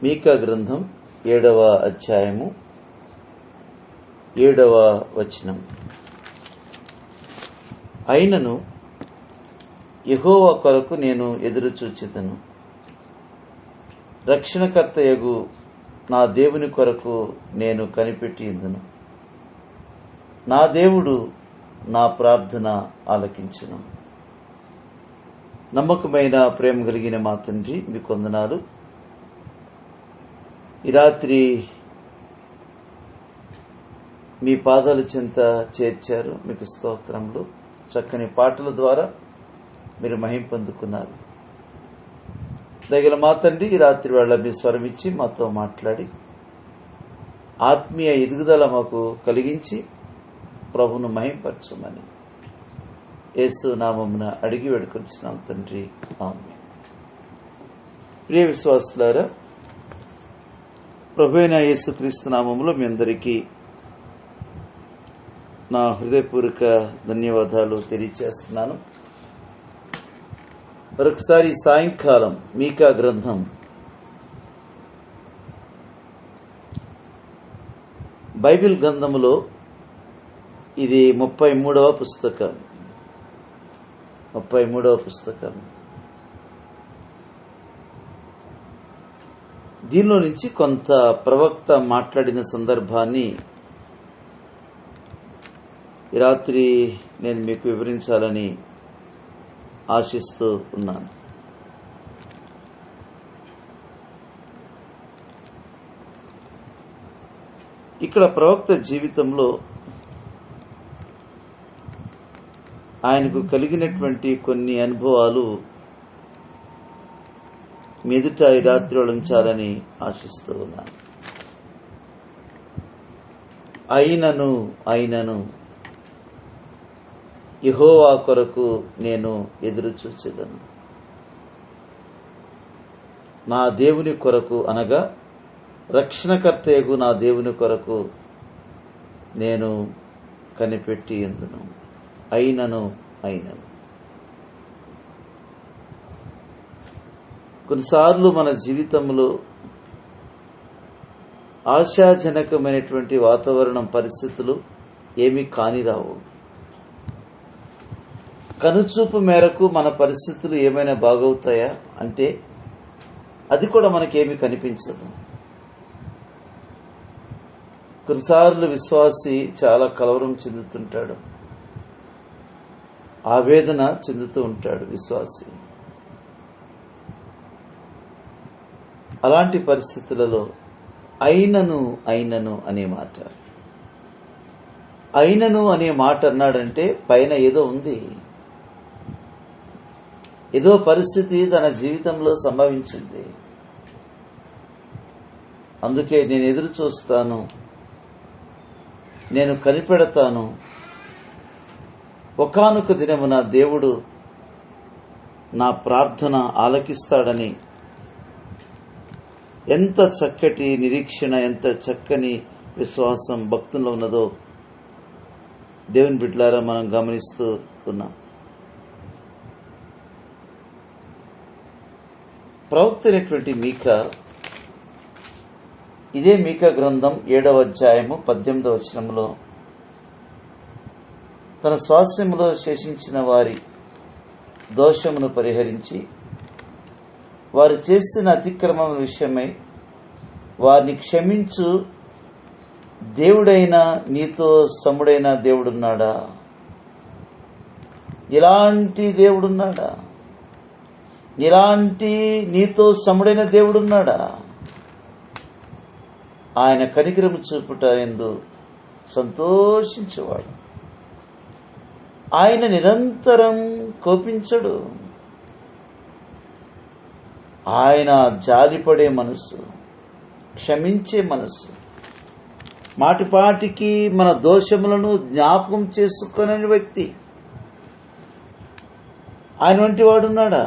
మీకా గ్రంథం 7వ అధ్యాయము 7వ వచనం. అయినను యెహోవా కొరకు నేను ఎదురు చూచెదను, రక్షణకర్తయగు నా దేవుని కొరకు నేను కనిపెట్టి ఉందును. నా దేవుడు నా ప్రార్థన ఆలకించును. నమ్మకమైన ప్రేమ కలిగిన మా తండ్రి, మీకు వందనాలు. ఈ రాత్రి మీ పాదాల చెంత చేర్చారు, మీకు స్తోత్రములు. చక్కని పాటల ద్వారా మీరు మహిమ పొందుకున్నారు. దయగల మా తండ్రి, ఈ రాత్రి వేళ మీ స్వరం ఇచ్చి మాతో మాట్లాడి ఆత్మీయ ఎదుగుదల మాకు కలిగించి ప్రభును మహింపరచమని యేసు నామమున అడిగి వేడుకొంచున్నాం తండ్రి, ఆమేన్. ప్రియ విశ్వాసులారా, ప్రభువైన యేసుక్రీస్తు నామములో మీ అందరికీ నా హృదయపూర్వక ధన్యవాదాలు తెలియచేస్తున్నాను. మరొకసారి సాయంకాలం మీకా గ్రంథం బైబిల్ గ్రంథములో ఇది 33వ పుస్తకం. దీనిలో నుంచి కొంత ప్రవక్త మాట్లాడిన సందర్భాన్ని ఈ రాత్రి నేను మీకు వివరించాలని ఆశిస్తూ ఉన్నాను. ఇక్కడ ప్రవక్త జీవితంలో ఆయనకు కలిగినటువంటి కొన్ని అనుభవాలు మీదుట ఈ రాత్రి ఉంచాలని ఆశిస్తూ ఉన్నాను. అయినను యెహోవా కొరకు నేను ఎదురు చూచెదను, నా దేవుని కొరకు అనగా రక్షణకర్తయగు నా దేవుని కొరకు నేను కనిపెట్టి ఉందును. అయినను కొన్నిసార్లు మన జీవితంలో ఆశాజనకమైనటువంటి వాతావరణం, పరిస్థితులు ఏమీ కానిరావు. కనుచూపు మేరకు మన పరిస్థితులు ఏమైనా బాగవుతాయా అంటే అది కూడా మనకేమీ కనిపించదు. కొన్నిసార్లు విశ్వాసి చాలా కలవరం చెందుతుంటాడు, ఆవేదన చెందుతూ ఉంటాడు విశ్వాసి. అలాంటి పరిస్థితులలో అయినను అనే మాట, అయినను అనే మాట అన్నాడంటే పైన ఏదో ఉంది, ఏదో పరిస్థితి తన జీవితంలో సంభవించింది. అందుకే నేను ఎదురు చూస్తాను, నేను కనిపెడతాను, ఒకానొక దినమున దేవుడు నా ప్రార్థన ఆలకిస్తాడని ఎంత చక్కటి నిరీక్షణ, ఎంత చక్కని విశ్వాసం భక్తుల్లో ఉన్నదో దేవుని బిడ్డలారా మనం గమనిస్తూ ఉన్నాం. ప్రవక్త అయినటువంటి మీకా, ఇదే మీకా గ్రంథం 7వ అధ్యాయము 18వ వచనంలో తన స్వాస్యములో శేషించిన వారి దోషమును పరిహరించి వారు చేసిన అతిక్రమం విషయమై వారిని క్షమించు దేవుడైన నీతో సముడైన దేవుడున్నాడా? ఇలాంటి దేవుడున్నాడా? ఇలాంటి నీతో సముడైన దేవుడున్నాడా? ఆయన కనికరము చూపుట యందు సంతోషించేవాడు. ఆయన నిరంతరం కోపించడు. ఆయన జాలిపడే మనసు, క్షమించే మనసు, మాటిపాటికి మన దోషములను జ్ఞాపకం చేసుకునే వ్యక్తి. ఆయన వంటి వాడున్నాడా?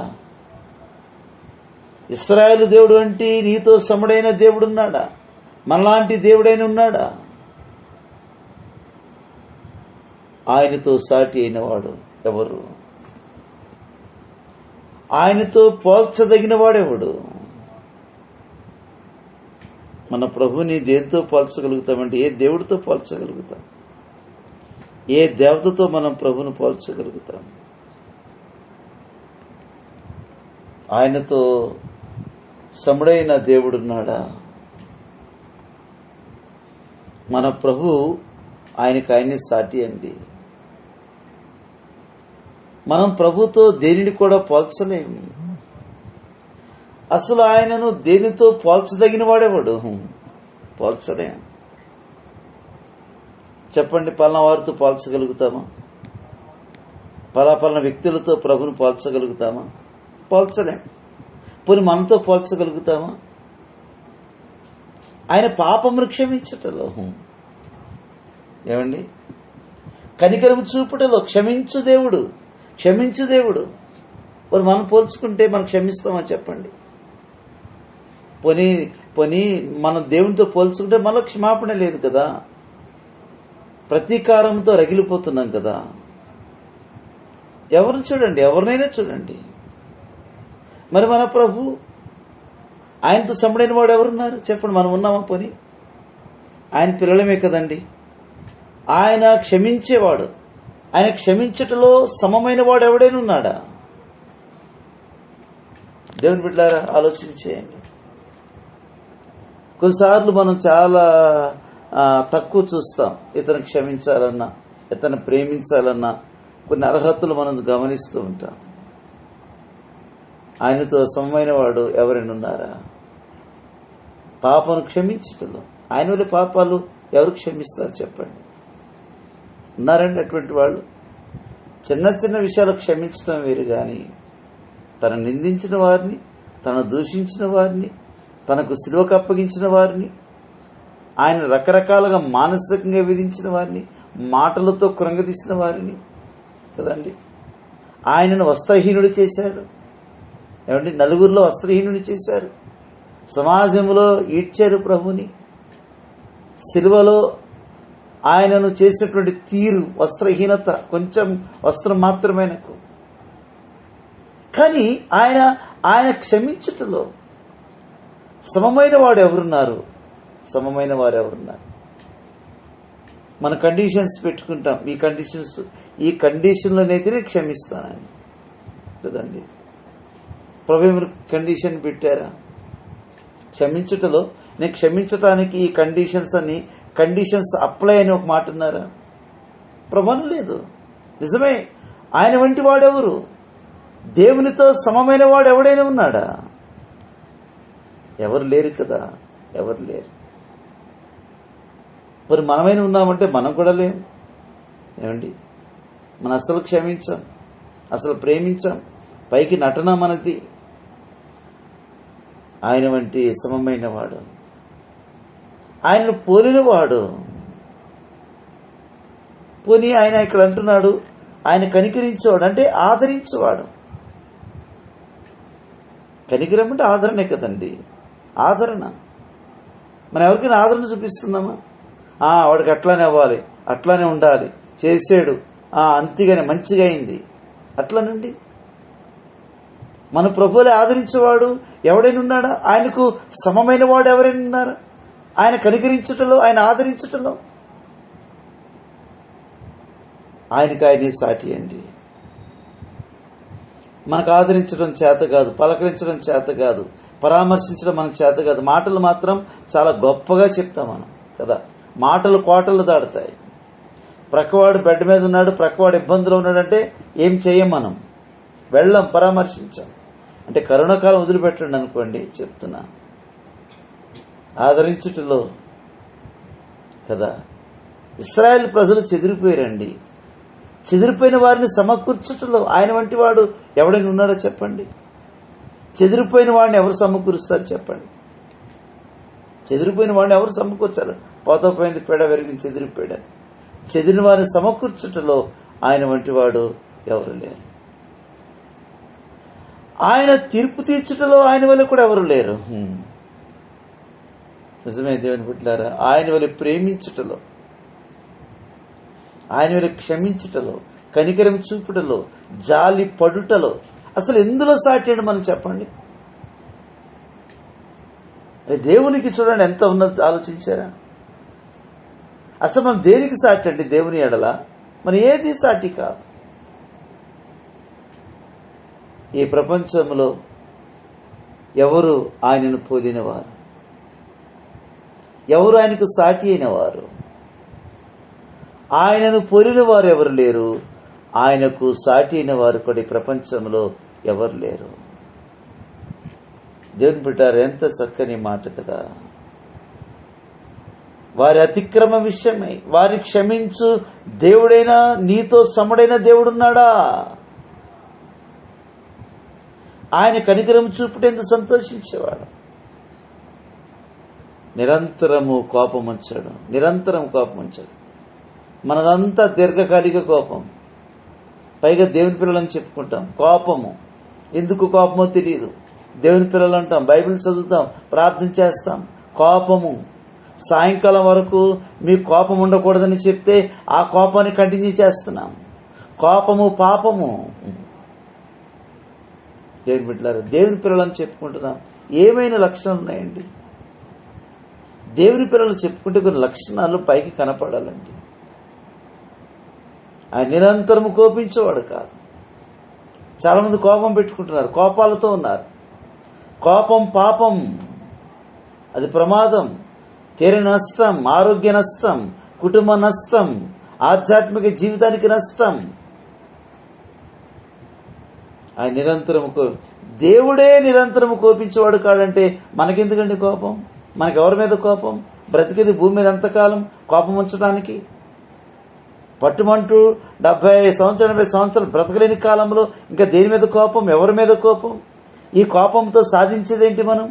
ఇశ్రాయేలు దేవుడు వంటి నీతో సముడైన దేవుడున్నాడా? మనలాంటి దేవుడైన ఉన్నాడా? ఆయనతో సాటి అయిన వాడు ఎవరు? ఆయనతో పోల్చదగిన వాడెవడు? మన ప్రభుని దేంతో పోల్చగలుగుతామంటే ఏ దేవుడితో పోల్చగలుగుతాం? ఏ దేవతతో మనం ప్రభుని పోల్చగలుగుతాం? ఆయనతో సముడైన దేవుడున్నాడా? మన ప్రభు ఆయనే సాటి అండి. మనం ప్రభుతో దేనిని కూడా పోల్చలేము. అసలు ఆయనను దేనితో పోల్చదగిన వాడేవాడు? పోల్చలేము. చెప్పండి, పలానా వారితో పోల్చగలుగుతామా? పలానా వ్యక్తులతో ప్రభుని పోల్చగలుగుతామా? పోల్చలేం. పోనీ మనతో పోల్చగలుగుతామా? ఆయన పాపమును క్షమించటలో, ఏమండి, కనికరము చూపుటలో క్షమించు దేవుడు. మరి మనం పోల్చుకుంటే మనం క్షమిస్తామా చెప్పండి? పోనీ మనం దేవునితో పోల్చుకుంటే మనలో క్షమాపణ లేదు కదా, ప్రతీకారంతో రగిలిపోతున్నాం కదా. ఎవరినైనా చూడండి. మరి మన ప్రభు ఆయనతో సముడైన వాడు ఎవరున్నారు చెప్పండి? మనం ఉన్నామా? పోనీ ఆయన పిల్లలమే కదండి. ఆయన క్షమించేవాడు. ఆయన క్షమించటలో సమమైన వాడు ఎవడైనా ఉన్నాడా? దేవుని బిడ్డలారా, ఆలోచించేయండి. కొన్నిసార్లు మనం చాలా తక్కువ చూస్తాం. ఇతను క్షమించాలన్నా, ఇతను ప్రేమించాలన్నా కొన్ని అర్హతలు మనం గమనిస్తూ ఉంటాం. ఆయనతో సమమైన వాడు ఎవరైనా ఉన్నారా? పాపను క్షమించటంలో ఆయన వల్ల పాపాలు ఎవరు క్షమిస్తారు చెప్పండి? ఉన్నారండి అటువంటి వాళ్ళు? చిన్న చిన్న విషయాలు క్షమించడం వేరు గాని తను నిందించిన వారిని, తను దూషించిన వారిని, తనకు సిలువకు అప్పగించిన వారిని, ఆయన రకరకాలుగా మానసికంగా విధించిన వారిని, మాటలతో కృంగదీసిన వారిని కదండి. ఆయనను వస్త్రహీనుడు చేశాడు. ఏమండి, నలుగురిలో వస్త్రహీనుని చేశారు. సమాజంలో ఈడ్చారు ప్రభుని. సిలువలో ఆయనను చేసినటువంటి తీరు, వస్త్రహీనత, కొంచెం వస్త్రం మాత్రమేనకు. కానీ ఆయన క్షమించుటలో సమమైన వారు ఎవరున్నారు? మన కండిషన్స్ పెట్టుకుంటాం. ఈ కండిషన్లోనైతేనే క్షమిస్తానని కదండి. ప్రభు కండిషన్ పెట్టారా? క్షమించుటలో నేను క్షమించటానికి ఈ కండిషన్స్ అప్లై అని ఒక మాట అన్నారా? ప్రభు లేదు. నిజమే, ఆయన వంటి వాడెవరు? దేవునితో సమమైన వాడు ఎవడైనా ఉన్నాడా? ఎవరు లేరు కదా, ఎవరు లేరు. మరి మనమైనా ఉన్నామంటే మనం కూడా లేము. ఏమండి, మనం అసలు క్షమించాం, అసలు ప్రేమించాం. పైకి నటన మనది. ఆయన వంటి సమమైన వాడు, ఆయనను పోలినవాడు. పోనీ ఆయన ఇక్కడ అంటున్నాడు, ఆయన కనికరించేవాడు అంటే ఆదరించేవాడు. కనికరం అంటే ఆదరణే కదండి. ఆదరణ. మనం ఎవరికైనా ఆదరణ చూపిస్తున్నామా? వాడికి అట్లానే అవ్వాలి, అట్లానే ఉండాలి, చేసాడు, అంతేగాని మంచిగా అయింది అట్లానండి. మన ప్రభువులే ఆదరించేవాడు ఎవడైనా ఉన్నాడా? ఆయనకు సమమైన వాడు ఎవరైనా ఉన్నారా? ఆయన కనికరించటంలో, ఆయన ఆదరించటంలో ఆయనే సాటి అండి. మనకు ఆదరించడం చేత కాదు, పలకరించడం చేత కాదు, పరామర్శించడం మనకు చేత కాదు. మాటలు మాత్రం చాలా గొప్పగా చెప్తాం మనం కదా. మాటలు కోటలు దాడుతాయి. ప్రక్కవాడు బెడ్ మీద ఉన్నాడు, ప్రక్కవాడు ఇబ్బందులు ఉన్నాడంటే ఏం చెయ్యం, మనం వెళ్ళం, పరామర్శించాం. అంటే కరోనాకాలం వదిలిపెట్టండి అనుకోండి, చెప్తున్నా. ఆదరించుటలో కదా. ఇశ్రాయేల్ ప్రజలు చెదిరిపోయారండి. చెదిరిపోయిన వారిని సమకూర్చుటలో ఆయన వంటి వాడు ఎవడైనా ఉన్నాడో చెప్పండి? చెదిరిపోయిన వాడిని ఎవరు సమకూరుస్తారు చెప్పండి? చెదిరిపోయిన వాడిని ఎవరు సమకూర్చారు? పోతా పోయింది పేడ పెరిగింది చెదిరిపోయాడు. చెదిరిన వారిని సమకూర్చుటలో ఆయన వంటి వాడు ఎవరు లేరు. ఆయన తీర్పు తీర్చుటలో ఆయన వల్ల కూడా ఎవరు లేరు. నిజమే దేవుని బిడ్డలారా, ఆయన వల్ల ప్రేమించుటలో, ఆయన వల్ల క్షమించుటలో, కనికరం చూపుటలో, జాలి పడుటలో అసలు ఎందులో సాటాడు మనం చెప్పండి? దేవునికి చూడండి ఎంత ఉన్నది ఆలోచించారా? అసలు మనం దేనికి సాటి అండి? దేవుని ఎడల మన ఏది సాటి కాదు. ఈ ప్రపంచంలో ఎవరు ఆయనను పోలినవారు? ఎవరు ఆయనకు సాటి అయిన వారు? ఆయనను పోలిన వారు ఎవరు లేరు. ఆయనకు సాటి అయిన వారు కూడా ఈ ప్రపంచంలో ఎవరు లేరు. దేవుని బిడ్డారు, ఎంత చక్కని మాట కదా. వారి అతిక్రమ విషయమై వారి క్షమించు దేవుడైనా నీతో సముడైన దేవుడున్నాడా? ఆయన కనికరం చూపుటేందుకు సంతోషించేవాడు. నిరంతరము కోపం ఉంచాడు, నిరంతరం కోపం ఉంచాడు. మనదంతా దీర్ఘకాలిక కోపం. పైగా దేవుని పిల్లలని చెప్పుకుంటాం. కోపము ఎందుకు కోపమో తెలియదు. దేవుని పిల్లలు అంటాం, బైబిల్ చదువుతాం, ప్రార్థన చేస్తాం. కోపము సాయంకాలం వరకు మీకు కోపం ఉండకూడదని చెప్తే ఆ కోపాన్ని కంటిన్యూ చేస్తున్నాం. కోపము పాపము. దేవుని బిడ్డలారా, దేవుని పిల్లలని చెప్పుకుంటున్నాం. ఏమైనా లక్షణాలు ఉన్నాయండి? దేవుని పిల్లలు చెప్పుకుంటే కొన్ని లక్షణాలు పైకి కనపడాలండి. ఆయన నిరంతరము కోపించేవాడు కాదు. చాలా మంది కోపం పెట్టుకుంటున్నారు, కోపాలతో ఉన్నారు. కోపం పాపం, అది ప్రమాదం, తీర నష్టం, ఆరోగ్య నష్టం, కుటుంబ నష్టం, ఆధ్యాత్మిక జీవితానికి నష్టం. ఆయన నిరంతరము దేవుడే నిరంతరము కోపించేవాడు కాడంటే మనకెందుకండి కోపం? మనకెవరి మీద కోపం? బ్రతికేది భూమి మీద ఎంతకాలం కోపం ఉంచడానికి? పట్టుమంటూ 70 సంవత్సరాలు 80 సంవత్సరాలు బ్రతకలేని కాలంలో ఇంకా దేని మీద కోపం? ఎవరి మీద కోపం? ఈ కోపంతో సాధించేదేంటి మనం?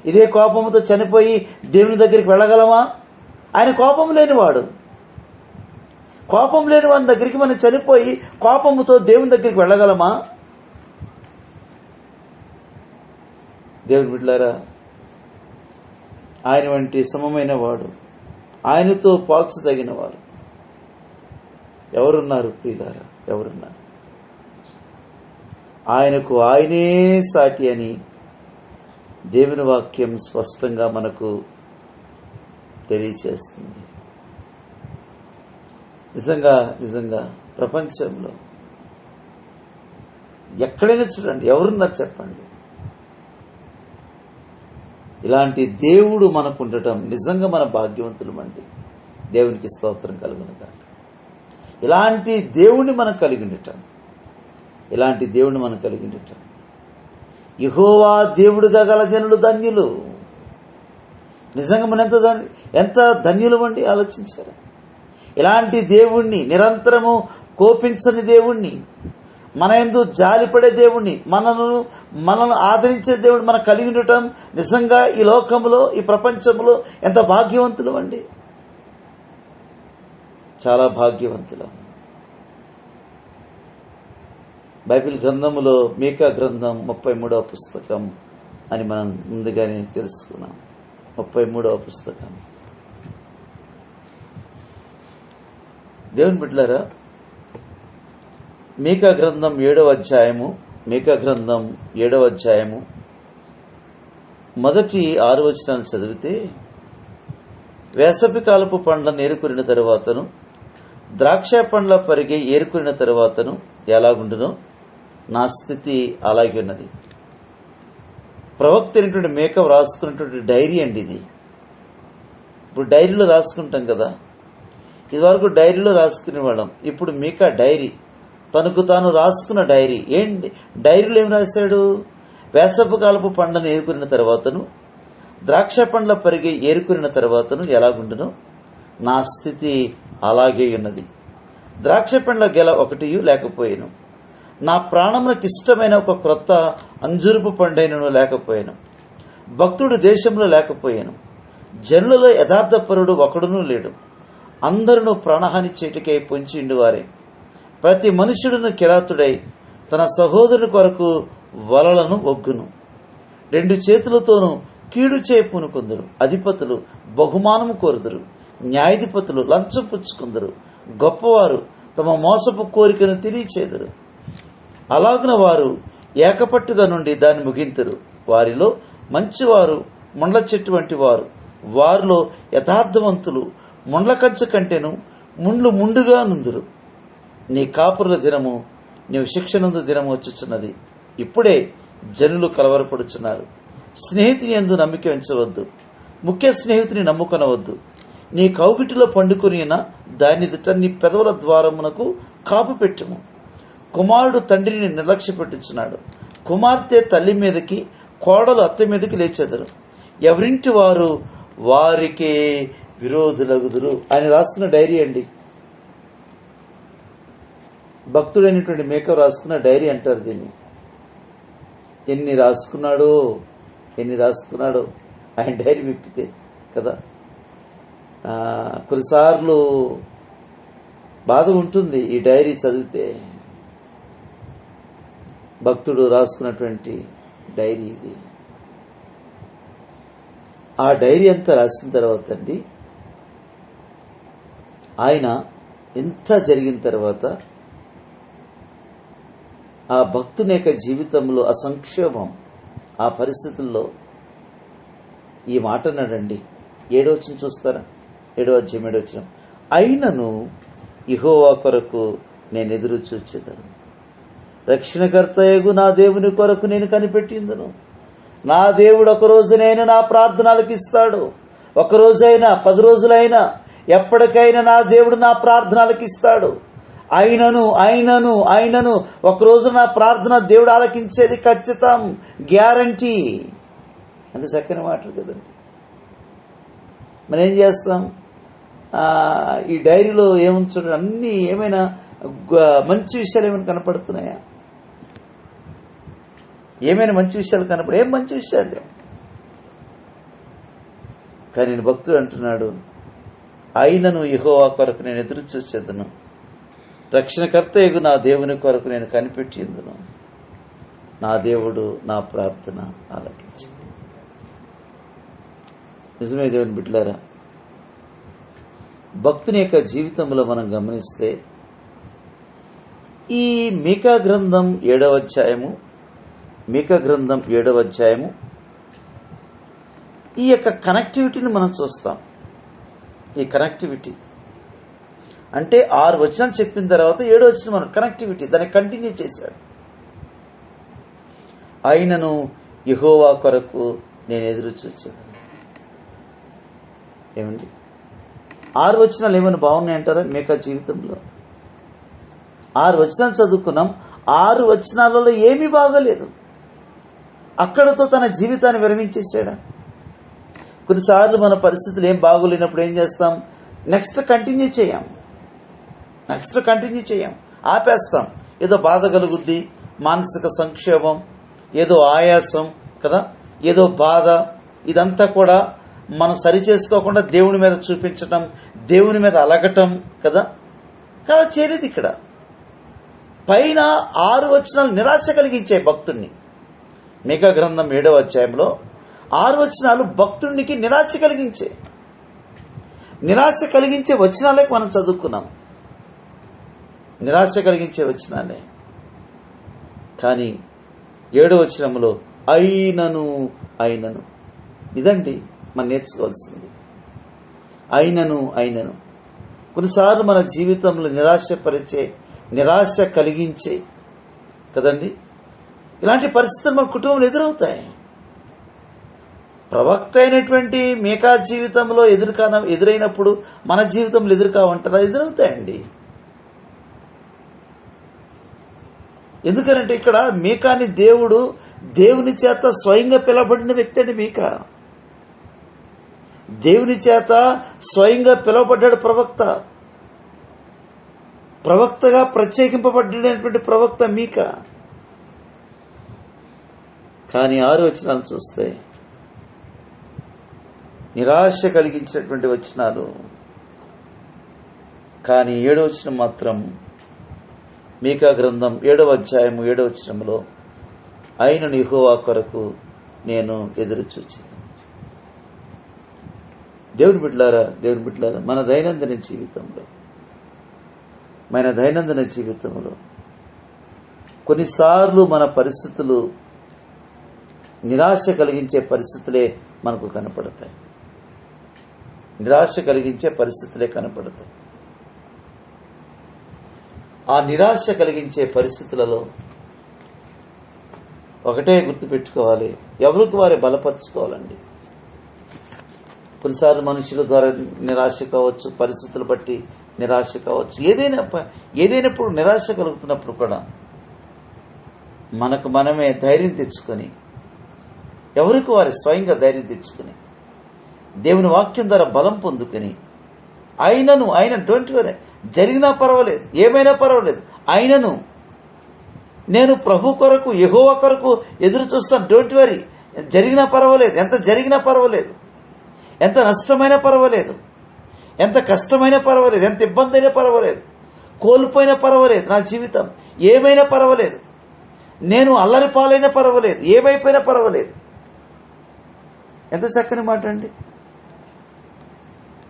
ఇదే కోపంతో చనిపోయి దేవుని దగ్గరికి వెళ్ళగలమా? ఆయన కోపం లేనివాడు. కోపం లేని వాని దగ్గరికి మనం చనిపోయి కోపముతో దేవుని దగ్గరికి వెళ్ళగలమా? దేవుని బిడ్డలారా, ఆయన వంటి సమమైన వాడు, ఆయనతో పోల్చదగిన వారు ఎవరున్నారు? ప్రియులారా, ఎవరున్నారు? ఆయనకు ఆయనే సాటి అని దేవుని వాక్యం స్పష్టంగా మనకు తెలియచేస్తుంది. నిజంగా ప్రపంచంలో ఎక్కడైనా చూడండి, ఎవరున్నారు చెప్పండి? ఇలాంటి దేవుడు మనకు ఉండటం నిజంగా మన భాగ్యవంతులమండి. దేవునికి స్తోత్రం కలుగునుగాక. ఇలాంటి దేవుణ్ణి మనం కలిగి ఉండటం, ఇలాంటి దేవుణ్ణి మనం కలిగి ఉండటం. యెహోవా దేవుడుగా గల జనులు ధన్యులు. నిజంగా మనం ఎంత ధన్యులు అండి, ఆలోచించారా? ఇలాంటి దేవుణ్ణి, నిరంతరము కోపించని దేవుణ్ణి, మన యందు జాలిపడే దేవుణ్ణి, మనను ఆదరించే దేవుడు మనం కలిగి ఉండటం నిజంగా ఈ లోకంలో, ఈ ప్రపంచంలో ఎంత భాగ్యవంతులు అండి. చాలా భాగ్యవంతులం. బైబిల్ గ్రంథములో మీకా గ్రంథం 33వ పుస్తకం అని మనం ముందుగానే తెలుసుకున్నాం. 33వ పుస్తకం. దేవుని బిడ్డలారా, మీకా గ్రంథం 7వ అధ్యాయము, మీకా గ్రంథం 7వ అధ్యాయము మొదటి 6 వచనాలు చదివితే, వేసవి కాలపు పండ్లను ఏరుకురిన తరువాతను ద్రాక్ష పండ్ల పరిగె ఏరుకురిన తరువాతను ఎలాగుండునో నా స్థితి అలాగే ఉన్నది. ప్రవక్త అయినటువంటి మీకా రాసుకున్నటువంటి డైరీ అండి ఇది. ఇప్పుడు డైరీలో రాసుకుంటాం కదా, ఇదివరకు డైరీలో రాసుకునేవాళ్ళం. ఇప్పుడు మీకా డైరీ, తనకు తాను రాసుకున్న డైరీ. ఏంటి డైరీలో ఏం రాశాడు? వేసవి కాలపు పండ్లను ఏరుకురిన తర్వాతను ద్రాక్ష పండ్ల పరిగె ఏరుకురిన తర్వాతను ఎలాగుండునో నా స్థితి అలాగే ఉన్నది. ద్రాక్ష పండ్ల గెల ఒకటి లేకపోయాను, నా ప్రాణమునకు ఇష్టమైన ఒక క్రొత్త అంజురుపు పండైనను లేకపోయాను, భక్తుడు దేశంలో లేకపోయాను, జనులలో యథార్థపరుడు ఒకడునూ లేడు, అందరూ ప్రాణహాని చేటికై పొంచిండు వారే. ప్రతి మనుష్యుడును కిరాతుడై తన సహోదరుని కొరకు వలలను ఒగ్గును. 2 చేతులతోనూ కీడు చేయ పూనుకుందరు. అధిపతులు బహుమానము కోరుదురు, న్యాయాధిపతులు లంచం పుచ్చుకుందరు, గొప్పవారు తమ మోసపు కోరికను తెలియచేదురు. అలాగున వారు ఏకపట్టుగా నుండి దాన్ని ముగింతురు. వారిలో మంచివారు ముండ్ల చెట్టు వంటి వారు, వారిలో యథార్థవంతులు ముండ్ల కంచె కంటేను ముండ్లు ముండుగా నుందురు. నీ కాపురుల దినము, నీవు శిక్షనందు దినము వచ్చుచున్నది. ఇప్పుడే జనులు కలవరపడుచున్నారు. స్నేహితుని యందు నమ్మిక ఉంచవద్దు, ముఖ్య స్నేహితుని నమ్ముకొనవద్దు. నీ కౌగిటిలో పండుకొనిన దాని దుట నీ పెదవుల ద్వారమునకు కాపు పెట్టుము. కుమారుడు తండ్రిని నిర్లక్ష్య పెట్టుచున్నాడు, కుమార్తె తల్లి మీదకి, కోడలు అత్త మీదకి లేచెదరు. ఎవరింటి వారు వారికే విరోధులగుదురు అని రాసుకున్న డైరీ అండి. భక్తుడైనటువంటి మీకా రాసుకున్న డైరీ అంటారు దీన్ని. ఎన్ని రాసుకున్నాడో ఆయన డైరీ విప్పితే కదా. కొన్నిసార్లు బాధ ఉంటుంది ఈ డైరీ చదివితే. భక్తుడు రాసుకున్నటువంటి డైరీ ఇది. ఆ డైరీ అంతా రాసిన తర్వాత అండి, ఆయన ఎంత జరిగిన తర్వాత ఆ భక్తుని యొక్క జీవితంలో ఆ సంక్షోభం, ఆ పరిస్థితుల్లో ఈ మాట అన్నాడండి. 7వ వచనం చూస్తారా? 7వ అధ్యాయం 7వ వచనం. అయినను యెహోవా కొరకు నేను ఎదురు చూచెదను, రక్షణకర్తయగు నా దేవుని కొరకు నేను కనిపెట్టిందును. నా దేవుడు ఒక రోజునైనా నా ప్రార్థనలకు ఇస్తాడు. ఒక రోజైనా 10 రోజులైనా ఎప్పటికైనా నా దేవుడు నా ప్రార్థనలకు ఇస్తాడు. అయినను ఒక రోజు నా ప్రార్థన దేవుడు ఆలకించేది ఖచ్చితం, గ్యారంటీ. అది చక్కని మాటలు కదండి. మనం ఏం చేస్తాం? ఈ డైరీలో ఏముంచడం, అన్ని ఏమైనా మంచి విషయాలు ఏమైనా కనపడుతున్నాయా? ఏమైనా మంచి విషయాలు కనపడే? ఏం మంచి విషయాలు? కానీ నేను భక్తుడు అంటున్నాడు, అయినను యెహోవా కొరకు నేను ఎదురు చూసేదను, రక్షణకర్తయగు నా దేవుని కొరకు నేను కనిపెట్టిందును. నా దేవుడు నా ప్రార్థన ఆలకించి. నిజమే దేవుని బిడ్డలారా, భక్తుని యొక్క జీవితంలో మనం గమనిస్తే ఈ మీకా గ్రంథం 7వ అధ్యాయము ఈ యొక్క కనెక్టివిటీని మనం చూస్తాం. ఈ కనెక్టివిటీ అంటే 6 వచనాలు చెప్పిన తర్వాత 7వ వచనం మనం కనెక్టివిటీ, దాన్ని కంటిన్యూ చేశాడు. అయినను యెహోవా కొరకు నేను ఎదురు చూచాను. ఏమండి 6 వచనాలు ఏమైనా బాగున్నాయంటారా? మీకా జీవితంలో 6 వచనాలు చదువుకున్నాం. 6 వచనాలలో ఏమీ బాగలేదు. అక్కడతో తన జీవితాన్ని విరమించేశాడా? కొన్నిసార్లు మన పరిస్థితులు ఏం బాగోలేనప్పుడు ఏం చేస్తాం? నెక్స్ట్ కంటిన్యూ చేయం, ఆపేస్తాం. ఏదో బాధ కలుగుద్ది, మానసిక సంక్షోభం, ఏదో ఆయాసం కదా, ఏదో బాధ, ఇదంతా కూడా మనం సరి చేసుకోకుండా దేవుని మీద చూపించటం, దేవుని మీద అలగటం కదా. కదా చేరేది ఇక్కడ. పైన 6 వచనాలు నిరాశ కలిగించాయి భక్తుణ్ణి. మీకా గ్రంథం 7వ అధ్యాయంలో 6 వచనాలు భక్తునికి నిరాశ కలిగించే వచనాలే మనం చదువుకున్నాం. నిరాశ కలిగించే వచనాలే. కానీ 7వ వచనంలో అయినను ఇదండి మనం నేర్చుకోవాల్సింది. అయినను కొన్నిసార్లు మన జీవితంలో నిరాశ కలిగించే కదండి ఇలాంటి పరిస్థితులు మన కుటుంబంలో ఎదురవుతాయి. ప్రవక్త అయినటువంటి మీకా జీవితంలో ఎదురైనప్పుడు మన జీవితంలో ఎదురుకావంటారా? ఎదురవుతాయండి. ఎందుకనంటే ఇక్కడ మీకాని దేవుని చేత స్వయంగా పిలవబడిన వ్యక్తి అండి. మీకా దేవుని చేత స్వయంగా పిలువబడ్డాడు. ప్రవక్తగా ప్రత్యేకింపబడినటువంటి ప్రవక్త మీకా. కానీ 6 వచనాలు చూస్తే నిరాశ కలిగించినటువంటి వచనాలు. కానీ 7వ వచనం మాత్రం మీకా గ్రంథం 7వ అధ్యాయము 7వ వచనంలో అయినను యెహోవా కొరకు నేను ఎదురు చూచాను. దేవుని బిడ్డలారా, మన దైనందిన జీవితంలో కొన్నిసార్లు మన పరిస్థితులు నిరాశ కలిగించే పరిస్థితులే మనకు కనపడతాయి. నిరాశ కలిగించే పరిస్థితులే కనపడతాయి. ఆ నిరాశ కలిగించే పరిస్థితులలో ఒకటే గుర్తుపెట్టుకోవాలి, ఎవరికి వారే బలపరుచుకోవాలండి. కొన్నిసార్లు మనుషుల ద్వారా నిరాశ కావచ్చు, పరిస్థితులు బట్టి నిరాశ కావచ్చు, ఏదైనప్పుడు నిరాశ కలుగుతున్నప్పుడు కూడా మనకు మనమే ధైర్యం తెచ్చుకొని, ఎవరికి వారి స్వయంగా ధైర్యం తెచ్చుకొని, దేవుని వాక్యం ద్వారా బలం పొందుకొని, ఆయన డోంట్ వరీ, జరిగినా పర్వాలేదు, ఏమైనా పర్వాలేదు, ఆయనను నేను ప్రభు కొరకు, యెహోవా కొరకు ఎదురు చూస్తాను, డోంట్ వరీ, జరిగినా పర్వాలేదు, ఎంత జరిగినా పర్వాలేదు, ఎంత నష్టమైనా పర్వాలేదు, ఎంత కష్టమైనా పర్వాలేదు, ఎంత ఇబ్బంది అయినా పర్వాలేదు, కోల్పోయినా పర్వాలేదు, నా జీవితం ఏమైనా పర్వాలేదు, నేను అల్లరి పాలైనా పర్వాలేదు, ఏమైపోయినా పర్వాలేదు. ఎంత చక్కని మాట అండి.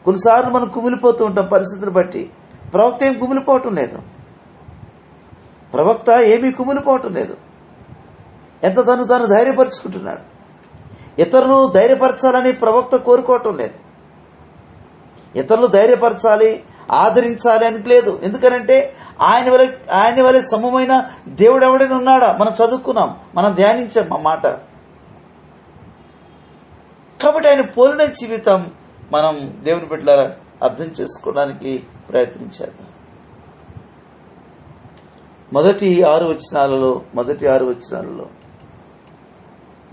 కొన్నిసార్లు మనం కుమిలిపోతూ ఉంటాం పరిస్థితులు బట్టి. ప్రవక్త ఏం కుమిలిపోవటం లేదు, ప్రవక్త ఏమీ కుమిలిపోవటం లేదు. ఎంత తను ధైర్యపరుచుకుంటున్నాడు. ఇతరులు ధైర్యపరచాలని ప్రవక్త కోరుకోవటం లేదు. ఇతరులు ధైర్యపరచాలి, ఆదరించాలి అని లేదు. ఎందుకనంటే ఆయన వలె సమమైన దేవుడు ఎవడైనా ఉన్నాడా? మనం చదువుకున్నాం, మనం ధ్యానించాం ఆ మాట. కాబట్టి ఆయన పోలిన జీవితం మనం దేవుని బిడ్డల అర్థం చేసుకోవడానికి ప్రయత్నించేద్దాం. మొదటి ఆరు వచనాలలో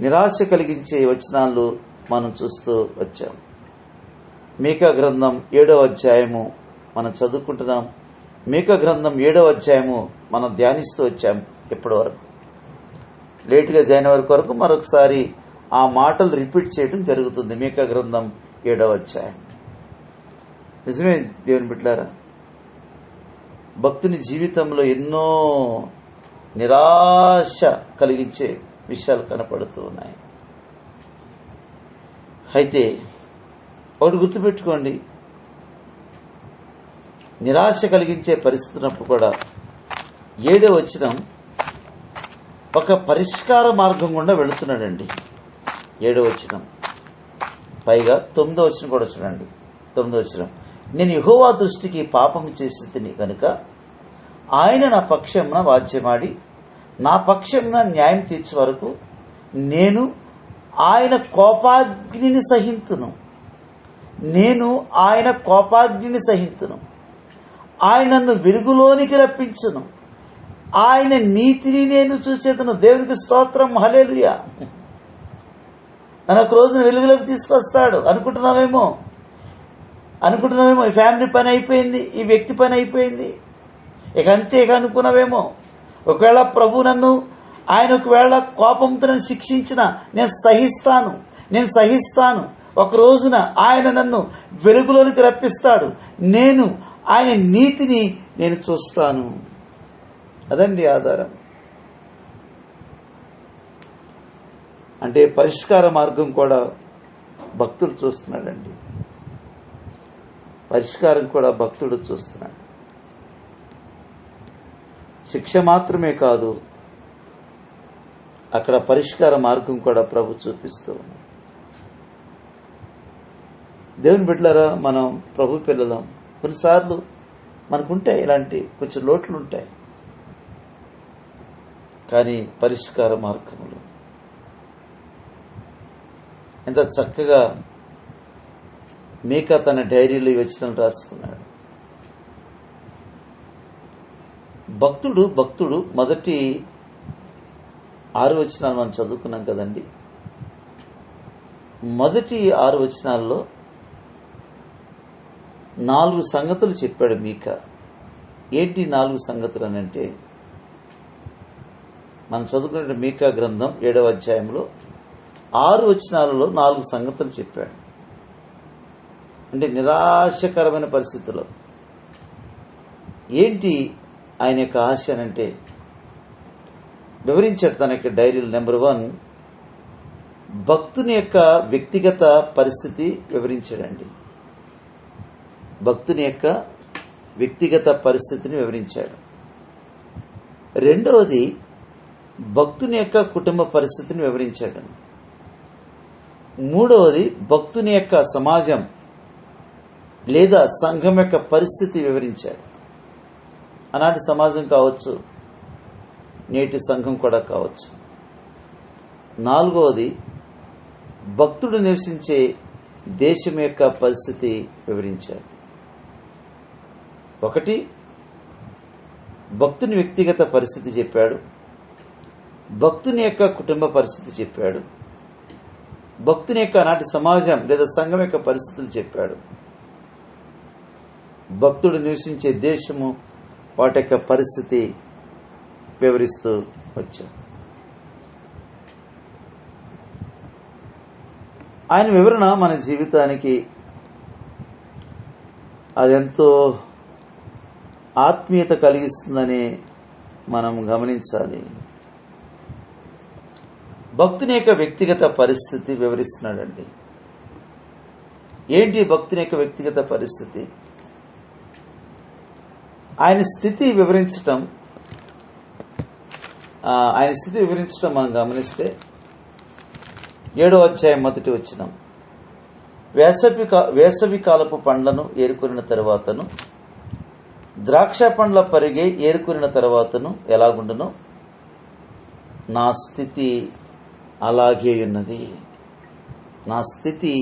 నిరాశ కలిగించే వచనాలు మనం చూస్తూ వచ్చాం. మీకా గ్రంథం 7వ అధ్యాయము మనం చదువుకుంటున్నాం. మీకా గ్రంథం 7వ అధ్యాయము మనం ధ్యానిస్తూ వచ్చాం. ఇప్పటి వరకు లేటుగా జాయిన్ వరకు మరొకసారి ఆ మాటలు రిపీట్ చేయడం జరుగుతుంది. మీకా గ్రంథం 7వ అధ్యాయం. నిజమే దేవుని బిడ్డలారా, భక్తుని జీవితంలో ఎన్నో నిరాశ కలిగించే విషయాలు కనపడుతూ ఉన్నాయి. అయితే ఒకటి గుర్తుపెట్టుకోండి, నిరాశ కలిగించే పరిస్థితున్నప్పుడు కూడా 7వ వచనం ఒక పరిష్కార మార్గం గుండా వెళుతున్నాడండి. 7వ వచనం పైగా 9వ వచనం కూడా చూడండి. 9వ వచనం, నేను యెహోవా దృష్టికి పాపము చేసి తిని కనుక ఆయన నా పక్షమున వాద్యమాడి నా పక్షమున న్యాయం తీర్చే వరకు నేను ఆయన కోపాగ్నిని సహింతును. ఆయన నన్ను వెలుగులోనికి రప్పించును. ఆయన నీతిని నేను చూసేదను. దేవునికి స్తోత్రం, హల్లెలూయా. నన్ను ఒక రోజున వెలుగులోకి తీసుకొస్తాడు అనుకుంటున్నావేమో. ఈ ఫ్యామిలీ పని అయిపోయింది, ఈ వ్యక్తి పని అయిపోయింది, ఇక అంతే అనుకున్నావేమో. ఒకవేళ ప్రభు నన్ను ఆయన ఒకవేళ కోపంతో నన్ను శిక్షించిన నేను సహిస్తాను. ఒక రోజున ఆయన నన్ను వెలుగులోనికి రప్పిస్తాడు. నేను ఆయన నీతిని నేను చూస్తాను. అదండి ఆధారం. అంటే పరిష్కార మార్గం కూడా భక్తుడు చూస్తున్నాడండి. పరిష్కారం కూడా భక్తుడు చూస్తున్నాడు. శిక్ష మాత్రమే కాదు, అక్కడ పరిష్కార మార్గం కూడా ప్రభు చూపిస్తూ ఉంది. దేవుని బిడ్డలారా, మనం ప్రభు పిల్లలం. కొన్నిసార్లు మనకుంటాయి ఇలాంటి కొంచెం లోట్లు ఉంటాయి, కానీ పరిష్కార మార్గములు ఎంత చక్కగా మీకా తన డైరీలో ఈ వచనాలు రాసుకున్నాడు. భక్తుడు మొదటి 6 వచనాలు మనం చదువుకున్నాం కదండి. మొదటి 6 వచనాల్లో 4 సంగతులు చెప్పాడు మీకా. ఏంటి 4 సంగతులు అని అంటే, మనం చదువుకున్న మీకా గ్రంథం 7వ అధ్యాయంలో 6 వచనాలలో 4 సంగతులు చెప్పాడు. అంటే నిరాశకరమైన పరిస్థితుల్లో ఏంటి ఆయన యొక్క ఆశ అనంటే వివరించాడు తన యొక్క డైరీలో. నెంబర్ 1, భక్తుని యొక్క వ్యక్తిగత పరిస్థితి వివరించాడండి. భక్తుని యొక్క వ్యక్తిగత పరిస్థితిని వివరించాడు. రెండవది, భక్తుని యొక్క కుటుంబ పరిస్థితిని వివరించాడు. మూడవది భక్తుని యొక్క సమాజం లేదా సంఘం యొక్క పరిస్థితి వివరించాడు. ఆనాటి సమాజం కావచ్చు, నేటి సంఘం కూడా కావచ్చు. నాలుగవది భక్తుడు నివసించే దేశం యొక్క పరిస్థితి వివరించాడు. ఒకటి, భక్తుని వ్యక్తిగత పరిస్థితి చెప్పాడు. భక్తుని యొక్క కుటుంబ పరిస్థితి చెప్పాడు. భక్తుని యొక్క ఆనాటి సమాజం లేదా సంఘం యొక్క పరిస్థితులు చెప్పాడు. భక్తుడు నివసించే దేశము, వాటి యొక్క పరిస్థితి వివరిస్తూ వచ్చాడు. ఆయన వివరణ మన జీవితానికి అదెంతో ఆత్మీయత కలిగిస్తుందని మనం గమనించాలి. భక్తుని యొక్క వ్యక్తిగత పరిస్థితి వివరిస్తున్నాడండి. ఏంటి భక్తుని యొక్క వ్యక్తిగత పరిస్థితి? ఆయన స్థితి వివరించటం మనం గమనిస్తే 7వ అధ్యాయం 1వ వచనం, వేసవి కాలపు పండ్లను ఏరుకొనిన తరువాతను ద్రాక్ష పండ్ల పరిగే ఏరుకొనిన తరువాతను ఎలాగుండునో నా స్థితి అలాగే ఉన్నది. నా స్థితి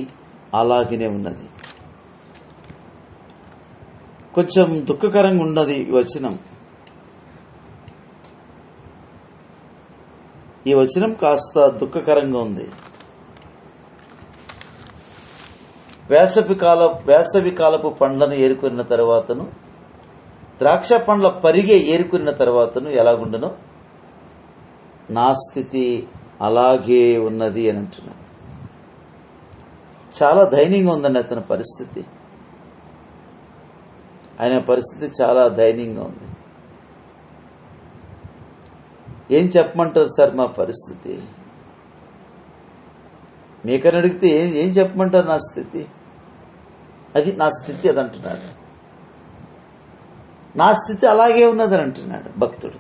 అలాగనే ఉన్నది. కొంచెం దుఃఖకరంగా ఉన్నది ఈ వచనం కాస్త దుఃఖకరంగా ఉంది. వేసవి కాలపు పండ్లను ఏరుకున్న తరువాతను ద్రాక్ష పండ్ల పరిగే ఏరుకున్న తరువాతను ఎలాగుండునో నా స్థితి అలాగే ఉన్నది అని అంటున్నాడు. చాలా దయనీయంగా ఉందండి అతని పరిస్థితి. ఆయన పరిస్థితి చాలా దయనీయంగా ఉంది. ఏం చెప్పమంటారు సార్ మా పరిస్థితి? మీకని అడిగితే ఏం చెప్పమంటారు నా స్థితి? అది నా స్థితి అది అంటున్నాడు. నా స్థితి అలాగే ఉన్నదని అంటున్నాడు భక్తుడు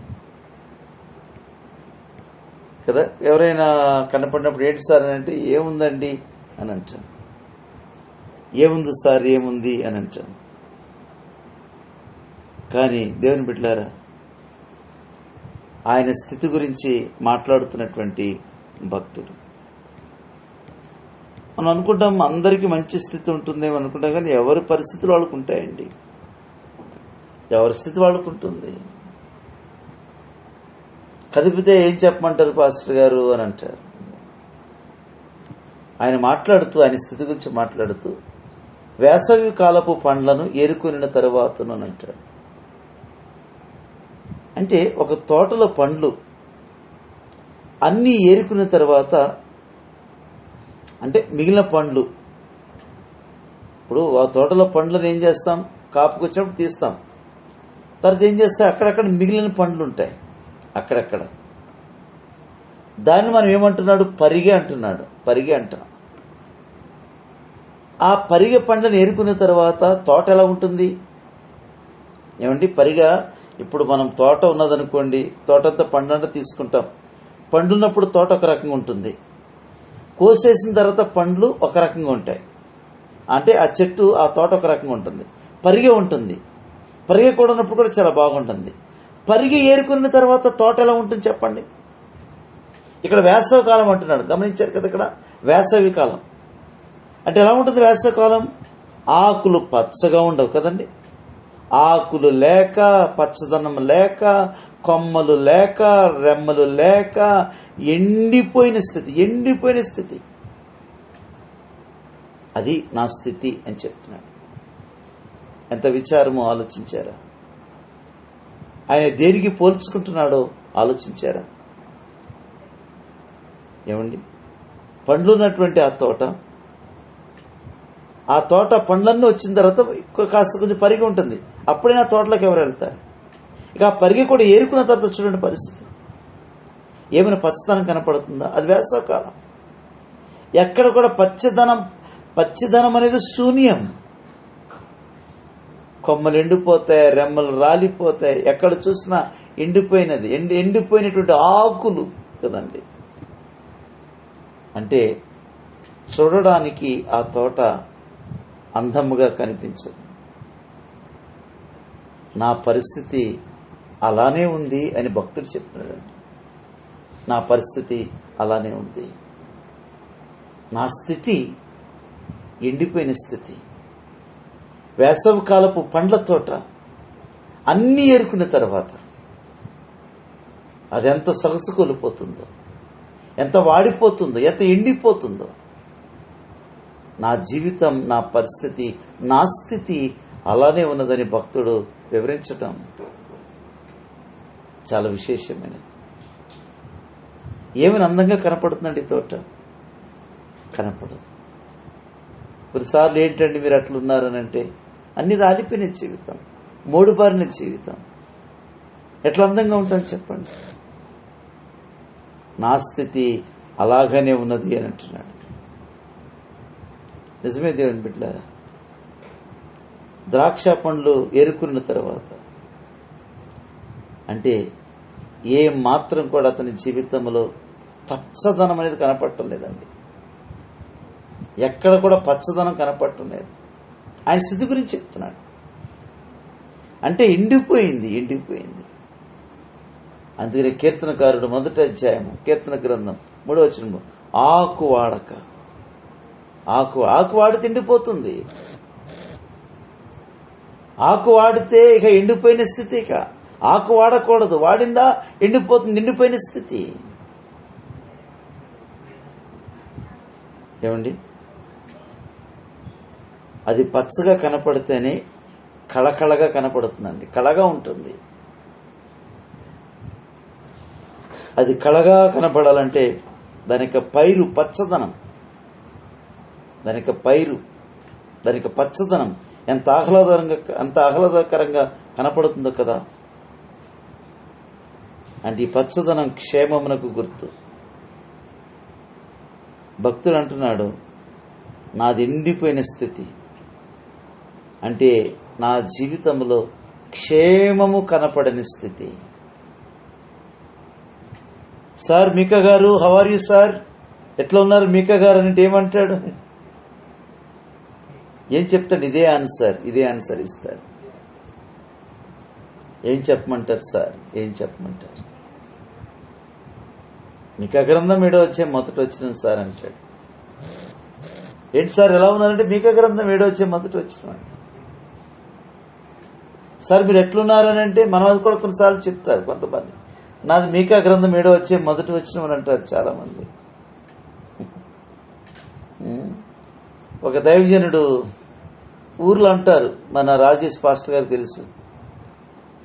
కదా. ఎవరైనా కనపడినప్పుడు ఏంటి సార్ అని అంటే ఏముందండి అని అంటాను. ఏముంది సార్, ఏముంది అని అంటాను. కానీ దేవుని బిడ్డలారా, ఆయన స్థితి గురించి మాట్లాడుతున్నటువంటి భక్తుడు. మనం అనుకుంటాం అందరికీ మంచి స్థితి ఉంటుందేమో అనుకుంటాం, కానీ ఎవరి పరిస్థితులు వాళ్ళకు ఉంటాయండి. ఎవరి స్థితి వాళ్ళకు ఉంటుంది. కదిపితే ఏం చెప్పమంటారు పాస్టర్ గారు అని అంటారు. ఆయన మాట్లాడుతూ, ఆయన స్థితి గురించి మాట్లాడుతూ వేసవి కాలపు పండ్లను ఏరుకొనిన తరువాతను అని అంటాడు. అంటే ఒక తోటలో పండ్లు అన్నీ ఏరుకున్న తర్వాత, అంటే మిగిలిన పండ్లు, ఇప్పుడు ఆ తోటలో పండ్లను ఏం చేస్తాం, కాపుకొచ్చినప్పుడు తీస్తాం. తర్వాత ఏం చేస్తాం, అక్కడక్కడ మిగిలిన పండ్లు ఉంటాయి అక్కడక్కడ. దాన్ని మనం ఏమంటున్నాడు, పరిగె అంటున్నాడు. పరిగె అంటాం. ఆ పరిగె పండ్లను ఏరుకున్న తర్వాత తోట ఎలా ఉంటుంది ఏమండి? పరిగా ఇప్పుడు మనం తోట ఉన్నదనుకోండి, తోటంతా పండంతా తీసుకుంటాం. పండున్నప్పుడు తోట ఒక రకంగా ఉంటుంది, కోసేసిన తర్వాత పండ్లు ఒక రకంగా ఉంటాయి. అంటే ఆ చెట్టు, ఆ తోట ఒక రకంగా ఉంటుంది. పరిగె ఉంటుంది. పరిగె కూడా ఉన్నప్పుడు కూడా చాలా బాగుంటుంది. పరిగె ఏరుకున్న తర్వాత తోట ఎలా ఉంటుంది చెప్పండి? ఇక్కడ వేసవి కాలం అంటున్నాడు, గమనించారు కదా. ఇక్కడ వేసవి కాలం అంటే ఎలా ఉంటుంది? వేసవి కాలం ఆకులు పచ్చగా ఉండవు కదండి. ఆకులు లేక, పచ్చదనం లేక, కొమ్మలు లేక, రెమ్మలు లేక, ఎండిపోయిన స్థితి. అది నా స్థితి అని చెప్తున్నాడు. ఎంత విచారమో ఆలోచించారా? ఆయన దేనికి పోల్చుకుంటున్నాడో ఆలోచించారా? ఏమండి, పండ్లున్నటువంటి ఆ తోట పండ్లన్నీ వచ్చిన తర్వాత కాస్త కొంచెం పరిగి ఉంటుంది. అప్పుడైనా తోటలోకి ఎవరు వెళ్తారు? ఇక ఆ పరిగి కూడా ఏరుకున్న తర్వాత చూడండి పరిస్థితి. ఏమైనా పచ్చదనం కనపడుతుందా? అది వేసవకాలం. ఎక్కడ కూడా పచ్చదనం అనేది శూన్యం. కొమ్మలు ఎండిపోతాయి, రెమ్మలు రాలిపోతాయి, ఎక్కడ చూసినా ఎండిపోయినది, ఎండిపోయినటువంటి ఆకులు కదండి. అంటే చూడడానికి ఆ తోట అందముగా కనిపించదు. నా పరిస్థితి అలానే ఉంది అని భక్తుడు చెప్తున్నాడండి. నా పరిస్థితి అలానే ఉంది. నా స్థితి ఎండిపోయిన స్థితి. వేసవి కాలపు పండ్ల తోట అన్నీ ఏరుకున్న తర్వాత అదెంత సొగసు కోల్పోతుందో, ఎంత వాడిపోతుందో, ఎంత ఎండిపోతుందో. నా జీవితం, నా పరిస్థితి, నా స్థితి అలానే ఉన్నదని భక్తుడు వివరించటం చాలా విశేషమైనది. ఏమైనా అందంగా కనపడుతుందండి తోట? కనపడదు. కొన్నిసార్లు ఏంటండి మీరు అట్లున్నారని అంటే, అన్ని రాలిపోయిన జీవితం, మోడుబారిన జీవితం, ఎట్లా అందంగా ఉంటుంది చెప్పండి. నా స్థితి అలాగనే ఉన్నది అని అంటున్నాడు. నిజమే దేవుని బిడ్డలారా. ద్రాక్ష పండ్లు ఏరుకున్న తర్వాత అంటే ఏ మాత్రం కూడా అతని జీవితంలో పచ్చదనం అనేది కనపడటం లేదండి. ఎక్కడ కూడా పచ్చదనం కనపడటం లేదు. ఆయన స్థితి గురించి చెప్తున్నాడు. అంటే ఎండిపోయింది. అందుకనే కీర్తనకారుడు 1వ అధ్యాయము కీర్తన గ్రంథం 3వ వచనము, ఆకు వాడక, ఆకు వాడితే ఎండిపోతుంది. ఆకు వాడితే ఇక ఎండిపోయిన స్థితి. ఇక ఆకు వాడకూడదు, వాడిందా ఎండిపోతుంది, ఎండిపోయిన స్థితి. ఏమండి, అది పచ్చగా కనపడితేనే కళకళగా కనపడుతుందండి, కళగా ఉంటుంది. అది కళగా కనపడాలంటే దానికి పైరు పచ్చదనం, దానికి పచ్చదనం ఎంత ఆహ్లాదకరంగా కనపడుతుందో కదా. అంటే ఈ పచ్చదనం క్షేమమునకు గుర్తు. భక్తుడు అంటున్నాడు, నాది ఎండిపోయిన స్థితి అంటే నా జీవితంలో క్షేమము కనపడని స్థితి. సార్ మీకా గారు, హౌ ఆర్ యూ సార్, ఎట్లా ఉన్నారు మీకా గారు అంటే ఏమంటాడు? ఏం చెప్తాడు? ఇదే ఆన్సర్ ఇస్తాడు. ఏం చెప్పమంటారు సార్, ఏం చెప్పమంటారు? మీకా గ్రంథం 7వ అధ్యాయం 1వ వచనం సార్ అంటాడు. ఏంటి సార్ ఎలా ఉన్నారంటే మీకా గ్రంథం 7వ అధ్యాయం 1వ వచనం. సార్ మీరు ఎట్లున్నారని అంటే మనం అది కూడా కొన్నిసార్లు చెప్తారు కొంతమంది. నాది మీకా గ్రంథం 7వ అధ్యాయం 1వ వచనం అని అంటారు చాలా మంది. ఒక దైవజనుడు ఊర్లో అంటారు, మన రాజేష్ పాస్టర్ గారు తెలుసు.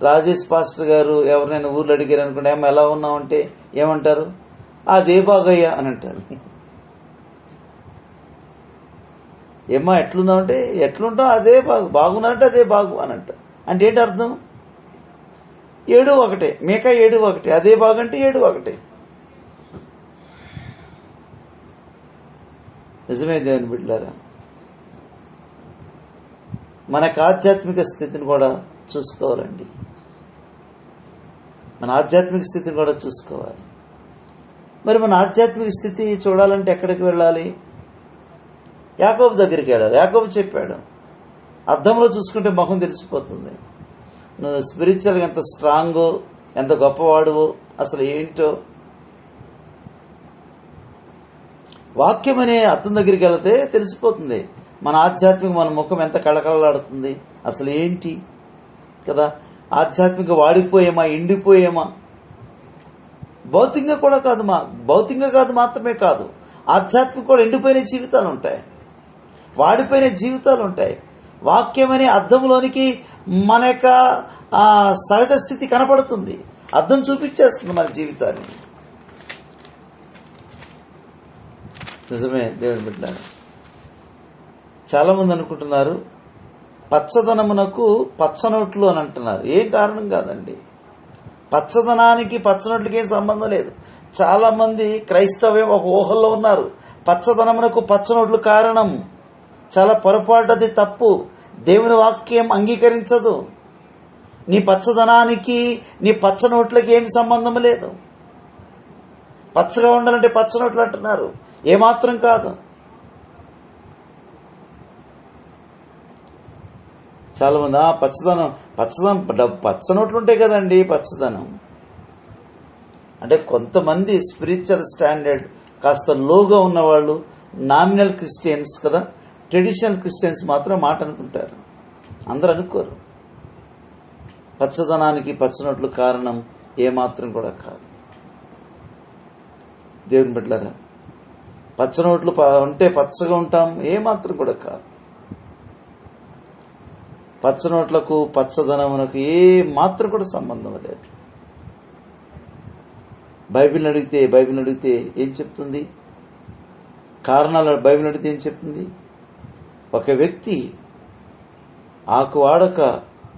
రాజేష్ పాస్టర్ గారు ఎవరినైనా ఊర్లో అడిగారు అనుకుంటే, ఏమో ఎలా ఉన్నావు అంటే ఏమంటారు? అదే బాగయ్యా అని అంటారు. ఏమ్మా ఎట్లున్నావు అంటే ఎట్లుంటావు అదే బాగున్నారంటే అదే బాగు అని అంటారు. అంటే ఏంటి అర్థం? 7 ఒకటే, మీకా 7 ఒకటే, అదే బాగంటే 7 ఒకటే. నిజమే దేవుని బిడ్డలారా. మనకు ఆధ్యాత్మిక స్థితిని కూడా చూసుకోవాలండి. మన ఆధ్యాత్మిక స్థితిని కూడా చూసుకోవాలి. మరి మన ఆధ్యాత్మిక స్థితి చూడాలంటే ఎక్కడికి వెళ్ళాలి? యాకోబు దగ్గరికి వెళ్ళాలి. యాకోబు చెప్పాడు, అద్దంలో చూసుకుంటే ముఖం తెలిసిపోతుంది. నువ్వు స్పిరిచువల్గా ఎంత స్ట్రాంగో, ఎంత గొప్పవాడువో, అసలు ఏంటో. వాక్యం అనే అద్దం దగ్గరికి వెళితే తెలిసిపోతుంది మన ఆధ్యాత్మిక, మన ముఖం ఎంత కళకళలాడుతుంది, అసలు ఏంటి కదా. ఆధ్యాత్మిక వాడిపోయేమా, ఎండిపోయేమా? భౌతికంగా కాదు మాత్రమే కాదు, ఆధ్యాత్మిక కూడా ఎండిపోయిన జీవితాలు ఉంటాయి, వాడిపోయిన జీవితాలు ఉంటాయి. వాక్యం అనే అద్దంలోనికి మన యొక్క సహజ స్థితి కనపడుతుంది. అద్దం చూపించేస్తుంది మన జీవితాన్ని. నిజమే దేవుని బిడ్డలారా. చాలా మంది అనుకుంటున్నారు పచ్చదనమునకు పచ్చనోట్లు అని అంటున్నారు. ఏం కారణం కాదండి. పచ్చదనానికి పచ్చనోట్లకి ఏం సంబంధం లేదు. చాలా మంది క్రైస్తవ్యం ఒక ఊహల్లో ఉన్నారు. పచ్చదనమునకు పచ్చనోట్లు కారణం. చాలా పొరపాటు, అది తప్పు. దేవుని వాక్యం అంగీకరించదు. నీ పచ్చదనానికి నీ పచ్చ నోట్లకి ఏమి సంబంధం లేదు. పచ్చగా ఉండాలంటే పచ్చ నోట్లు అంటున్నారు, ఏమాత్రం కాదు. చాలా మంది పచ్చ నోట్లు ఉంటాయి కదండి పచ్చదనం అంటే. కొంతమంది స్పిరిచువల్ స్టాండర్డ్ కాస్త లోగా ఉన్నవాళ్ళు, నామినల్ క్రిస్టియన్స్ కదా, ట్రెడిషనల్ క్రిస్టియన్స్ మాత్రం మాట అనుకుంటారు, అందరూ అనుకోరు. పచ్చదనానికి పచ్చనోట్లు కారణం ఏమాత్రం కూడా కాదు. దేవుని బిడ్డలారా, పచ్చనోట్లు ఉంటే పచ్చగా ఉంటాం, ఏమాత్రం కూడా కాదు. పచ్చనోట్లకు పచ్చదనమునకు ఏ మాత్రం కూడా సంబంధం లేదు. బైబిల్ని అడిగితే ఏం చెప్తుంది? కారణాలు బైబిల్ అడిగితే ఏం చెప్తుంది? ఒక వ్యక్తి ఆకు వాడక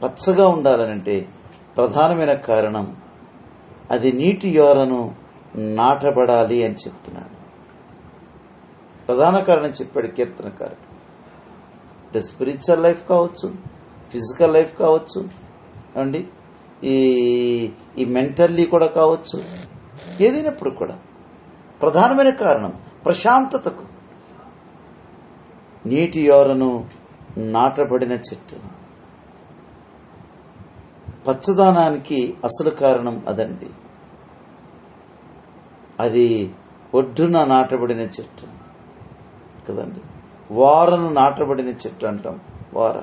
పచ్చగా ఉండాలనంటే ప్రధానమైన కారణం అది నీటి యోరను నాటబడాలి అని చెప్తున్నాడు. ప్రధాన కారణం చెప్పాడు కీర్తనకారుడు. అంటే స్పిరిచువల్ లైఫ్ కావచ్చు, ఫిజికల్ లైఫ్ కావచ్చు అండి, ఈ మెంటల్లీ కూడా కావచ్చు, ఏదైనప్పుడు కూడా ప్రధానమైన కారణం ప్రశాంతతకు నీటి యోరను నాటబడిన చెట్టు. పచ్చదనానికి అసలు కారణం అదండి. అది ఒడ్డున నాటబడిన చెట్టు కదండి. వారను నాటబడిన చెట్టు అంటాం. వార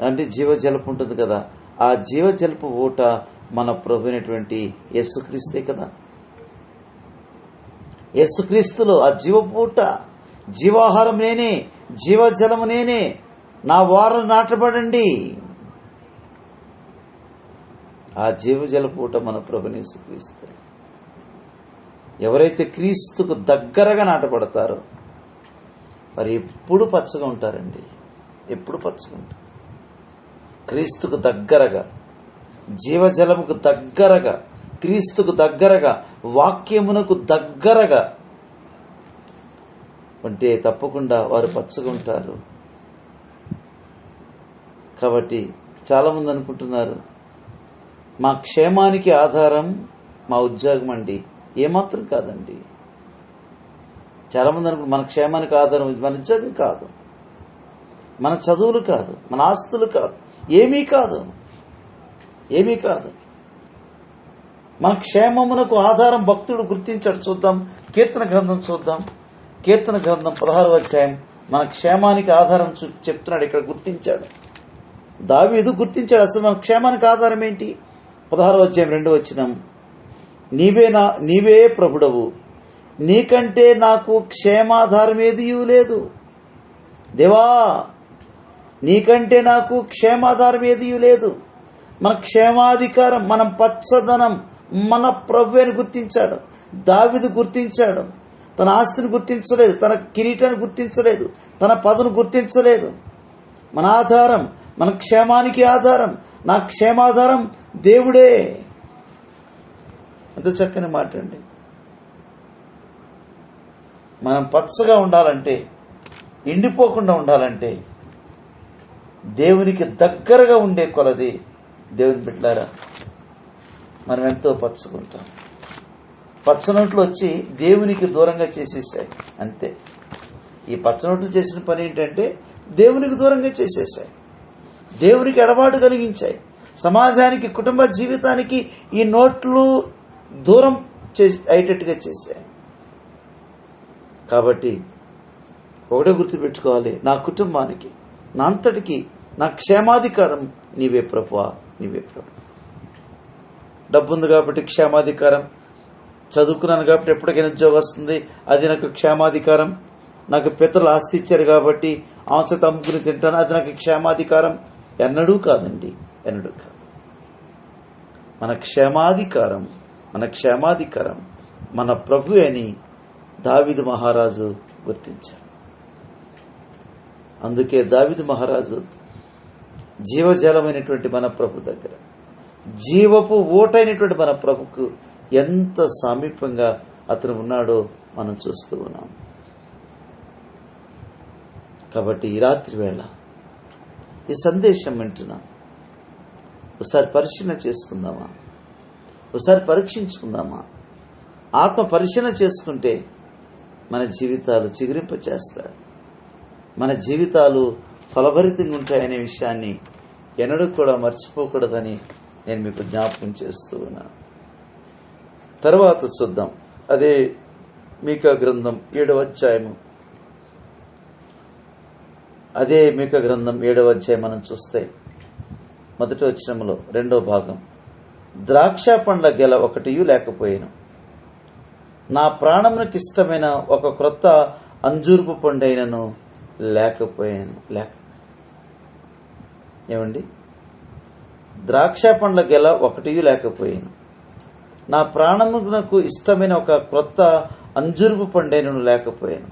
అంటే జీవజలపు ఉంటుంది కదా, ఆ జీవజలపు ఊట మన ప్రభువైనటువంటి యేసుక్రీస్తే కదా. యేసుక్రీస్తులో ఆ జీవపు ఊట, జీవాహారం నేనే, జీవజలము నేనే, నా వారను నాటబడండి. ఆ జీవజలపు ఊట మన ప్రభుని యేసుక్రీస్తే. ఎవరైతే క్రీస్తుకు దగ్గరగా నాటబడతారో వారు ఎప్పుడు పచ్చగా ఉంటారండి, ఎప్పుడు పచ్చగా ఉంటారు. క్రీస్తుకు దగ్గరగా, జీవజలముకు దగ్గరగా, క్రీస్తుకు దగ్గరగా, వాక్యమునకు దగ్గరగా అంటే తప్పకుండా వారు పచ్చగా ఉంటారు. కాబట్టి చాలామంది అనుకుంటున్నారు మా క్షేమానికి ఆధారం మా ఉద్యోగం అండి. ఏమాత్రం కాదండి. చాలామంది అనుకుంటారు మన క్షేమానికి ఆధారం మన ఉద్యోగం కాదు, మన చదువులు కాదు, మన ఆస్తులు కాదు, ఏమీ కాదు, ఏమీ కాదు. మన క్షేమమునకు ఆధారం భక్తుడు గుర్తించాడు. చూద్దాం, కీర్తన గ్రంథం చూద్దాం. కీర్తన గ్రంథం 16వ అధ్యాయం మన క్షేమానికి ఆధారం చెప్తున్నాడు. ఇక్కడ గుర్తించాడు, దావీదు గుర్తించాడు. అసలు మన క్షేమానికి ఆధారం ఏంటి? 16వ అధ్యాయం 2వ వచనం, నీవే ప్రభుడవు, నీకంటే నాకు క్షేమాధారం ఏదియూ లేదు. దేవా, నీకంటే నాకు క్షేమాధారం ఏదియూ లేదు. మన క్షేమాధికారం, మన పచ్చదనం మన ప్రభువుని గుర్తించాడు. దావీదు గుర్తించాడు. తన ఆస్తిని గుర్తించలేదు, తన కిరీటాన్ని గుర్తించలేదు, తన పదను గుర్తించలేదు. మన ఆధారం, మన క్షేమానికి ఆధారం, నా క్షేమాధారం దేవుడే. ఎంత చక్కని మాట అండి. మనం పచ్చగా ఉండాలంటే, ఎండిపోకుండా ఉండాలంటే దేవునికి దగ్గరగా ఉండే కొలది దేవుని బిడ్డలారా మనం ఎంతో పచ్చగుంటాం. పచ్చనోట్లు వచ్చి దేవునికి దూరంగా చేసేసాయి అంతే. ఈ పచ్చనోట్లు చేసిన పని ఏంటంటే దేవునికి దూరంగా చేసేసాయి, దేవునికి ఎడబాటు కలిగించాయి, సమాజానికి, కుటుంబ జీవితానికి ఈ నోట్లు దూరం అయ్యేటట్టుగా చేశాయి. కాబట్టి ఒకటే గుర్తుపెట్టుకోవాలి, నా కుటుంబానికి, నా అంతటికి నా క్షేమాధికారం నీవే ప్రభువా, నీవే ప్రభు. డబ్బు ఉంది కాబట్టి క్షేమాధికారం, చదువుకున్నాను కాబట్టి ఎప్పటికైనా ఉద్యోగం వస్తుంది, అది నాకు క్షేమాధికారం. నాకు పితరులు ఆస్తి ఇచ్చారు కాబట్టి ఆస్తి అమ్ముకుని తింటాను, అది నాకు క్షేమాధికారం. ఎన్నడూ కాదండి, ఎన్నడూ కాదు. మన క్షేమాధికారం, మన క్షేమాధికారం మన ప్రభు అని దావీదు మహారాజు గుర్తించాడు. అందుకే దావీదు మహారాజు జీవజలమైనటువంటి మన ప్రభు దగ్గర, జీవపు ఓటైనటువంటి మన ప్రభుకు ఎంత సామీప్యంగా అతను ఉన్నాడో మనం చూస్తూ ఉన్నాం. కాబట్టి ఈ రాత్రి వేళ ఈ సందేశం వింటున్నాం. ఒకసారి పరిశీలన చేసుకుందామా? ఒకసారి పరీక్షించుకుందామా? ఆత్మ పరిశీలన చేసుకుంటే మన జీవితాలు చిగురింప చేస్తాడు. మన జీవితాలు ఫలభరితంగా ఉంటాయనే విషయాన్ని ఎన్నడూ కూడా మర్చిపోకూడదని నేను మీకు జ్ఞాపకం చేస్తూ ఉన్నాను. తర్వాత చూద్దాం. అదే మీకా గ్రంథం 7వ అధ్యాయము. అదే మీకా గ్రంథం 7వ అధ్యాయం మనం చూస్తే మొదటి వచనంలో 2వ భాగం, ద్రాక్ష పండ్ల గెల ఒకటియు లేకపోయాను, నా ప్రాణమునకు ఇష్టమైన ఒక క్రొత్త అంజూరపు పండైనను లేకపోయాను. ఏమండి? ద్రాక్ష పండ్ల గెల ఒకటియు లేకపోయాను, నా ప్రాణమునకు ఇష్టమైన ఒక క్రొత్త అంజూరపు పండైనను లేకపోయాను.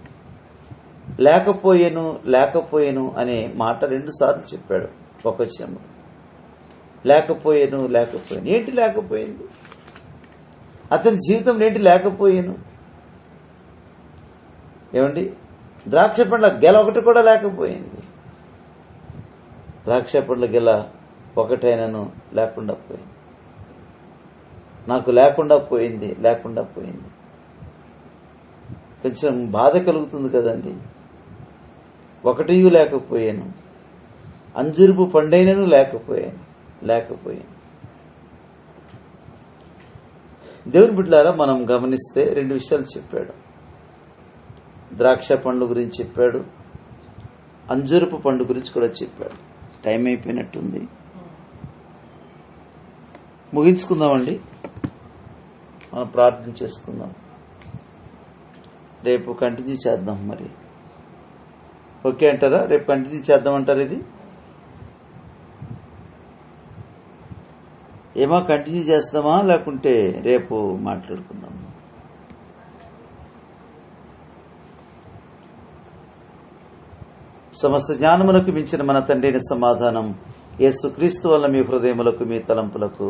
లేకపోయాను అనే మాట 2 సార్లు చెప్పాడు ఒక వచనంలో. లేకపోయాను. ఏంటి లేకపోయింది? అతని జీవితంలో ఏంటి లేకపోయాను? ఏమండి? ద్రాక్ష పండ్ల గెల ఒకటి కూడా లేకపోయింది. ద్రాక్ష పండ్ల గెల ఒకటైనను లేకుండా పోయింది. నాకు లేకుండా పోయింది. కొంచెం బాధ కలుగుతుంది కదండి. ఒకటియు లేకపోయాను, అంజూరపు పండైనను లేకపోయాను. దేవుని బిడ్డలారా, మనం గమనిస్తే 2 విషయాలు చెప్పాడు. ద్రాక్ష పండ్ల గురించి చెప్పాడు, అంజూరపు పండు గురించి కూడా చెప్పాడు. టైం అయిపోయినట్టుంది, ముగించుకుందామండి. మనం ప్రార్థన చేసుకుందాం. రేపు కంటిన్యూ చేద్దాం. మరి ఓకే అంటారా? రేపు కంటిన్యూ చేద్దామంటారు? ఇది ఏమో కంటిన్యూ చేస్తామా లేకుంటే రేపు మాట్లాడుకుందాం? సమస్త జ్ఞానములకు మించిన మన తండ్రి అయిన సమాధానం యేసుక్రీస్తు వల్ల మీ హృదయములకు మీ తలంపులకు